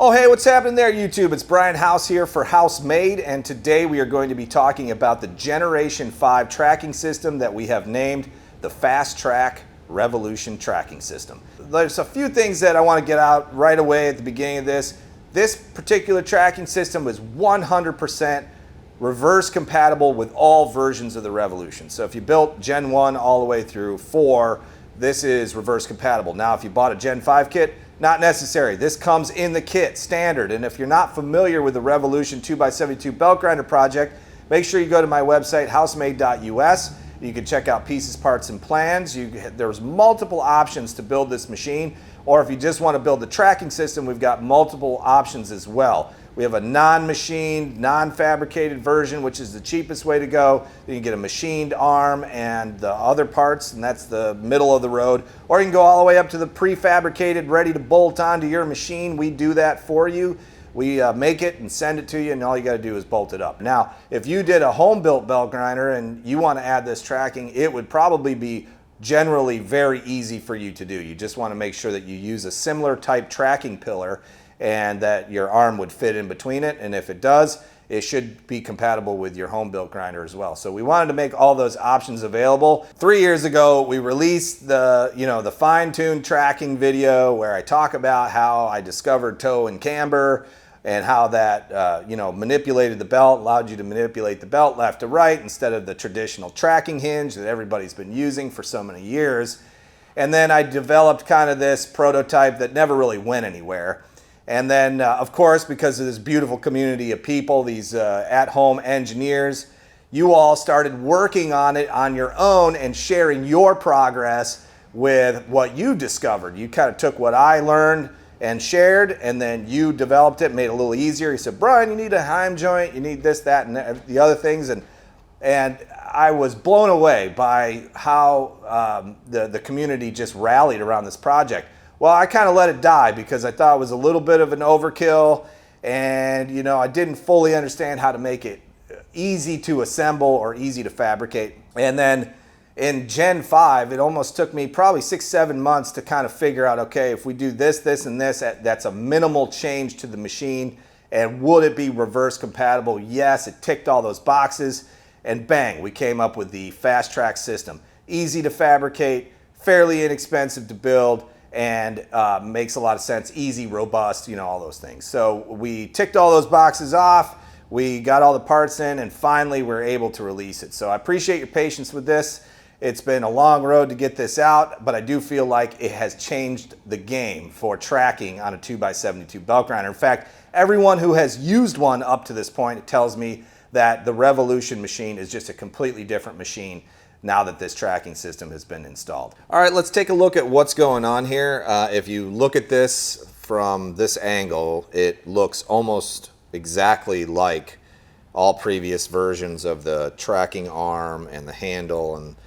Oh, hey, what's happening there, YouTube? It's Brian House here for House Made, and today we are going to be talking about the Generation 5 tracking system that we have named the Fast Track Revolution Tracking System. There's a few things that I want to get out right away at the beginning of this. This particular tracking system is 100% reverse compatible with all versions of the Revolution. So if you built Gen 1 all the way through 4, this is reverse compatible. Now, if you bought a Gen 5 kit, not necessary. This comes in the kit, standard. And if you're not familiar with the Revolution 2x72 belt grinder project, make sure you go to my website, housemade.us. You can check out pieces, parts, and plans. There's multiple options to build this machine. Or if you just want to build the tracking system, we've got multiple options as well. We have a non-machined, non-fabricated version, which is the cheapest way to go. Then you get a machined arm and the other parts, and that's the middle of the road. Or you can go all the way up to the prefabricated, ready to bolt onto your machine. We do that for you. We make it and send it to you, and all you got to do is bolt it up. Now, if you did a home-built belt grinder and you want to add this tracking, it would probably be generally very easy for you to do. You just want to make sure that you use a similar type tracking pillar and that your arm would fit in between it, and if it does, it should be compatible with your home built grinder as well. So we wanted to make all those options available. 3 years ago, we released the fine-tuned tracking video where I talk about how I discovered toe and camber and how that manipulated the belt, allowed you to manipulate the belt left to right instead of the traditional tracking hinge that everybody's been using for so many years. And then I developed kind of this prototype that never really went anywhere. And then, of course, because of this beautiful community of people, these at-home engineers, you all started working on it on your own and sharing your progress with what you discovered. You kind of took what I learned and shared, and then you developed it, made it a little easier. You said, Brian, you need a heim joint, you need this, that, and the other things. And I was blown away by how the community just rallied around this project. Well, I kind of let it die because I thought it was a little bit of an overkill, and I didn't fully understand how to make it easy to assemble or easy to fabricate. And then in Gen 5, it almost took me probably 6-7 months to kind of figure out, okay, if we do this, this, and this, that's a minimal change to the machine, and would it be reverse compatible? Yes, it ticked all those boxes, and bang, we came up with the Fast Track system. Easy to fabricate, fairly inexpensive to build, and makes a lot of sense, easy, robust, all those things. So we ticked all those boxes off, we got all the parts in, and finally we're able to release it. So I appreciate your patience with this. It's been a long road to get this out, but I do feel like it has changed the game for tracking on a 2x72 belt grinder. In fact, everyone who has used one up to this point tells me that the Revolution machine is just a completely different machine now that this tracking system has been installed. All right, let's take a look at what's going on here. If you look at this from this angle, it looks almost exactly like all previous versions of the tracking arm and the handle and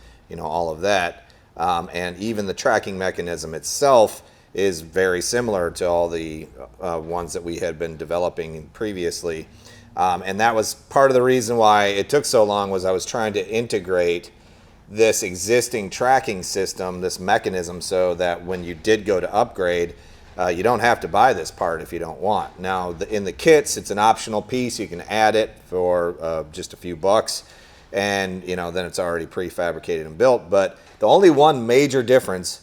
all of that. And even the tracking mechanism itself is very similar to all the ones that we had been developing previously. And that was part of the reason why it took so long, was I was trying to integrate this existing tracking system, this mechanism, so that when you did go to upgrade, you don't have to buy this part if you don't want. Now, in the kits, it's an optional piece. You can add it for just a few bucks, and then it's already prefabricated and built. But the only one major difference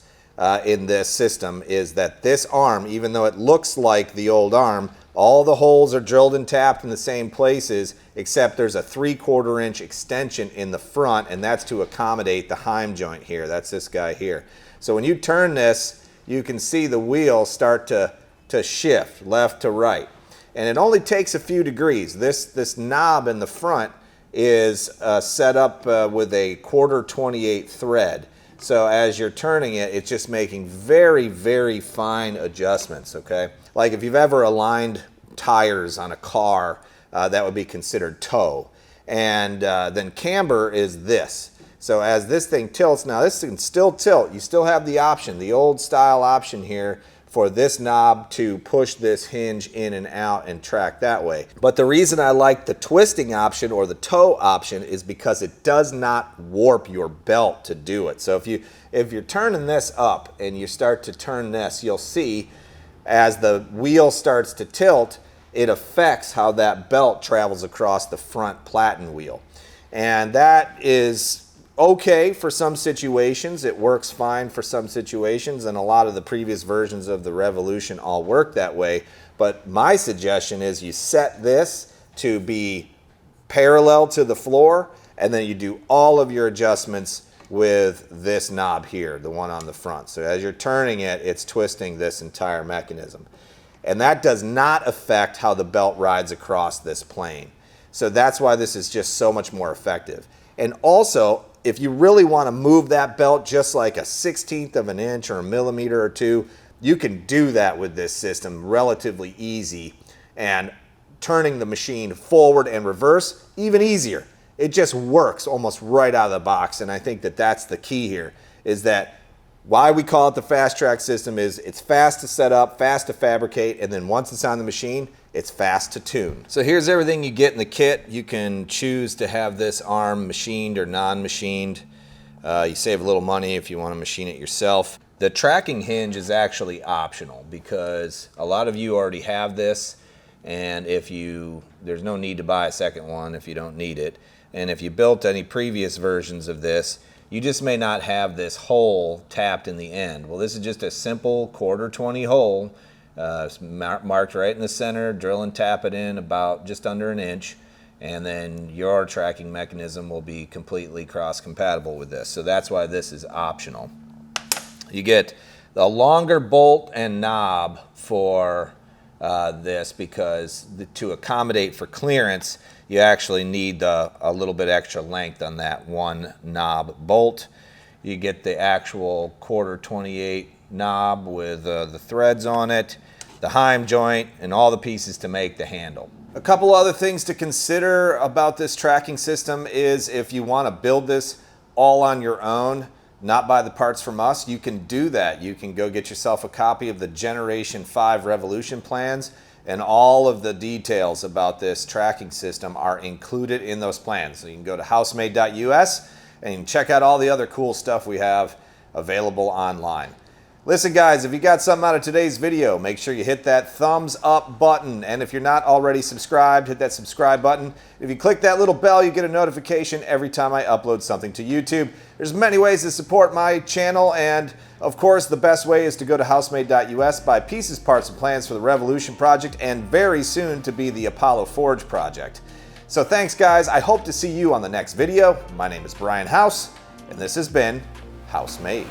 in this system is that this arm, even though it looks like the old arm, all the holes are drilled and tapped in the same places, except there's a 3/4 inch extension in the front, and that's to accommodate the heim joint here. That's this guy here. So when you turn this, you can see the wheel start to shift left to right. And it only takes a few degrees. This knob in the front is set up with a 1/4-28 thread. So as you're turning it, it's just making very, very fine adjustments, okay? Like if you've ever aligned tires on a car, that would be considered toe. And then camber is this. So as this thing tilts, now this can still tilt. You still have the option, the old style option here, for this knob to push this hinge in and out and track that way. But the reason I like the twisting option or the toe option is because it does not warp your belt to do it. So if you're turning this up and you start to turn this, you'll see as the wheel starts to tilt, it affects how that belt travels across the front platen wheel. And that is okay for some situations. It works fine for some situations, and a lot of the previous versions of the Revolution all work that way. But my suggestion is you set this to be parallel to the floor, and then you do all of your adjustments with this knob here, the one on the front. So as you're turning it, it's twisting this entire mechanism. And that does not affect how the belt rides across this plane. So that's why this is just so much more effective. And also, if you really want to move that belt just like a 1/16 of an inch or a millimeter or two, you can do that with this system relatively easy, and turning the machine forward and reverse, even easier. It just works almost right out of the box, and I think that that's the key here, is that why we call it the fast track system is it's fast to set up, fast to fabricate, and then once it's on the machine, it's fast to tune. So here's everything you get in the kit. You can choose to have this arm machined or non-machined. You save a little money if you want to machine it yourself. The tracking hinge is actually optional because a lot of you already have this, and there's no need to buy a second one if you don't need it. And if you built any previous versions of this, you just may not have this hole tapped in the end. Well, this is just a simple 1/4-20 hole. It's marked right in the center. Drill and tap it in about just under an inch, and then your tracking mechanism will be completely cross-compatible with this. So that's why this is optional. You get the longer bolt and knob for this because to accommodate for clearance, you actually need a little bit extra length on that one knob bolt. You get the actual 1/4-28 knob with the threads on it, the heim joint, and all the pieces to make the handle. A couple other things to consider about this tracking system is if you want to build this all on your own, not buy the parts from us, you can do that. You can go get yourself a copy of the Generation 5 Revolution plans, and all of the details about this tracking system are included in those plans. So you can go to housemade.us and you can check out all the other cool stuff we have available online. Listen guys, if you got something out of today's video, make sure you hit that thumbs up button. And if you're not already subscribed, hit that subscribe button. If you click that little bell, you get a notification every time I upload something to YouTube. There's many ways to support my channel, and of course the best way is to go to housemade.us, buy pieces, parts, and plans for the Revolution project, and very soon to be the Apollo Forge project. So thanks guys, I hope to see you on the next video. My name is Brian House, and this has been House Made.